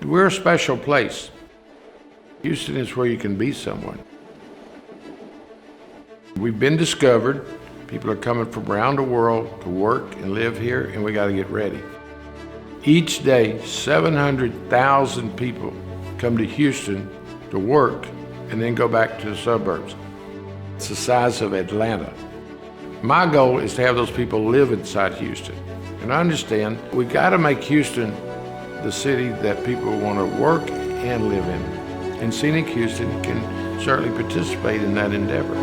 We're a special place. Houston is where you can be someone. We've been discovered. People are coming from around the world to work and live here, and we got to get ready. Each day, 700,000 people come to Houston to work and then go back to the suburbs. It's the size of Atlanta. My goal is to have those people live inside Houston. And I understand we got to make Houston the city that people want to work and live in. And Scenic Houston can certainly participate in that endeavor.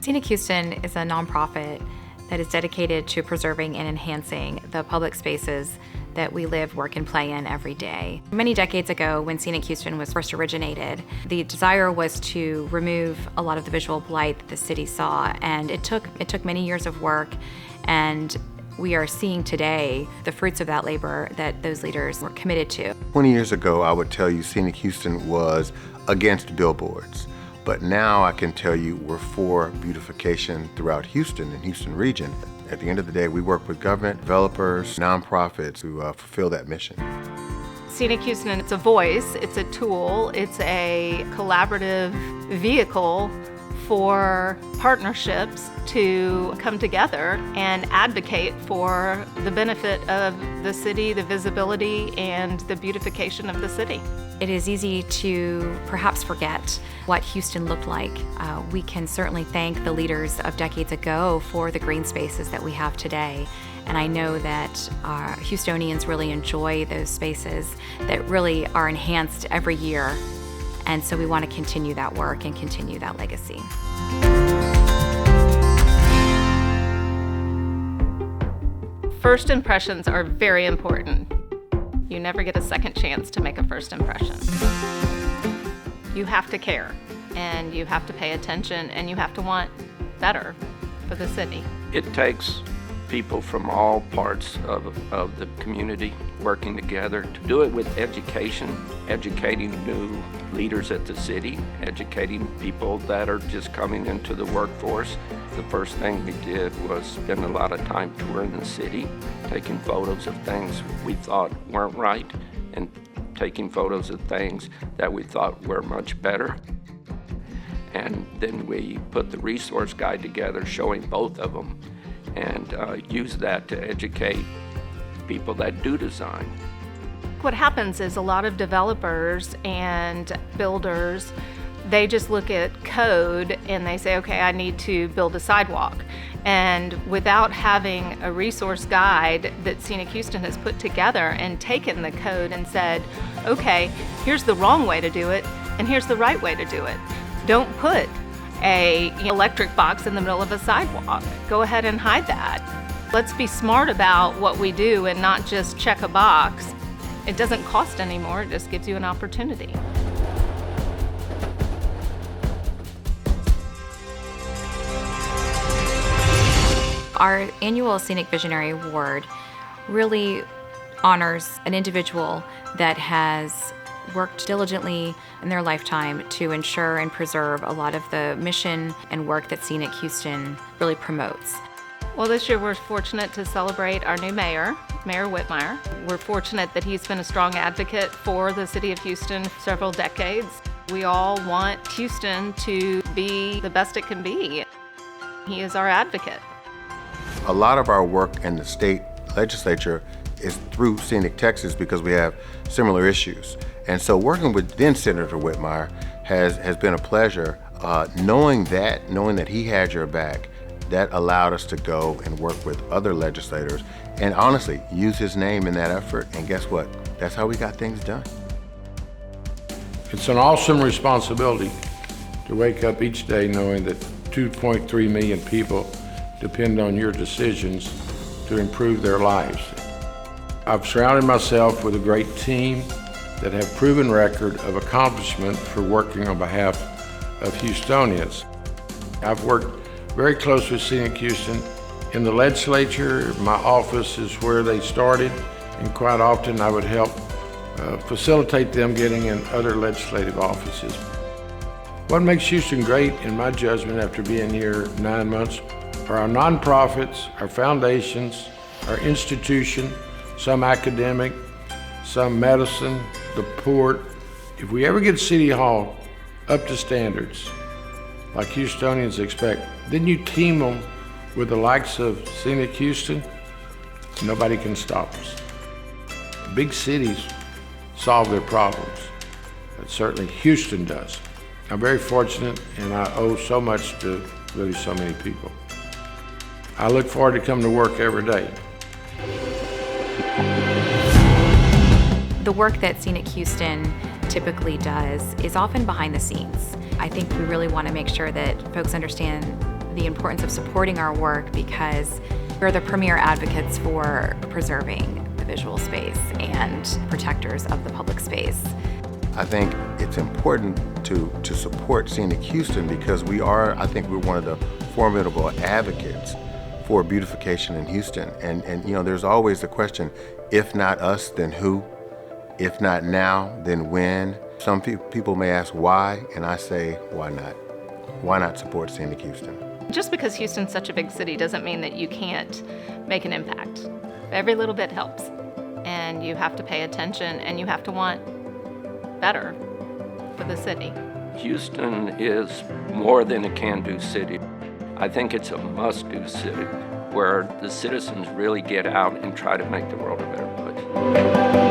Scenic Houston is a nonprofit that is dedicated to preserving and enhancing the public spaces that we live, work, and play in every day. Many decades ago, when Scenic Houston was first originated, the desire was to remove a lot of the visual blight that the city saw, and it took many years of work, and we are seeing today the fruits of that labor that those leaders were committed to. 20 years ago, I would tell you Scenic Houston was against billboards. But now I can tell you we're for beautification throughout Houston and Houston region. At the end of the day, we work with government, developers, nonprofits to fulfill that mission. Scenic Houston, it's a voice, it's a tool, it's a collaborative vehicle for partnerships to come together and advocate for the benefit of the city, the visibility, and the beautification of the city. It is easy to perhaps forget what Houston looked like. We can certainly thank the leaders of decades ago for the green spaces that we have today. And I know that Houstonians really enjoy those spaces that really are enhanced every year. And so we want to continue that work and continue that legacy. First impressions are very important. You never get a second chance to make a first impression. You have to care, and you have to pay attention, and you have to want better for the city. It takes people from all parts of the community working together to do it with education, educating new leaders at the city, educating people that are just coming into the workforce. The first thing we did was spend a lot of time touring the city, taking photos of things we thought weren't right and taking photos of things that we thought were much better. And then we put the resource guide together showing both of them and use that to educate people that do design. What happens is a lot of developers and builders, they just look at code and they say, okay, I need to build a sidewalk. And without having a resource guide that Scenic Houston has put together and taken the code and said, okay, here's the wrong way to do it and here's the right way to do it. Don't put a electric box in the middle of a sidewalk. Go ahead and hide that. Let's be smart about what we do and not just check a box. It doesn't cost anymore, it just gives you an opportunity. Our annual Scenic Visionary Award really honors an individual that has worked diligently in their lifetime to ensure and preserve a lot of the mission and work that Scenic Houston really promotes. Well, this year we're fortunate to celebrate our new mayor, Mayor Whitmire. We're fortunate that he's been a strong advocate for the city of Houston for several decades. We all want Houston to be the best it can be. He is our advocate. A lot of our work in the state legislature is through Scenic Texas because we have similar issues. And so working with then Senator Whitmire has been a pleasure. Knowing that he had your back, that allowed us to go and work with other legislators and honestly use his name in that effort. And guess what? That's how we got things done. It's an awesome responsibility to wake up each day knowing that 2.3 million people depend on your decisions to improve their lives. I've surrounded myself with a great team that have proven record of accomplishment for working on behalf of Houstonians. I've worked very close with Scenic Houston. In the legislature, my office is where they started, and quite often I would help facilitate them getting in other legislative offices. What makes Houston great, in my judgment, after being here 9 months, are our nonprofits, our foundations, our institution, some academic, some medicine, the port. If we ever get City Hall up to standards, like Houstonians expect, then you team them with the likes of Scenic Houston, nobody can stop us. Big cities solve their problems, but certainly Houston does. I'm very fortunate, and I owe so much to really so many people. I look forward to coming to work every day. The work that Scenic Houston typically does is often behind the scenes. I think we really want to make sure that folks understand the importance of supporting our work because we're the premier advocates for preserving the visual space and protectors of the public space. I think it's important to support Scenic Houston because I think we're one of the formidable advocates for beautification in Houston. And you know, there's always the question, if not us, then who? If not now, then when? Some people may ask why, and I say, why not? Why not support Scenic Houston? Just because Houston's such a big city doesn't mean that you can't make an impact. Every little bit helps. And you have to pay attention and you have to want better for the city. Houston is more than a can-do city. I think it's a must-do city where the citizens really get out and try to make the world a better place.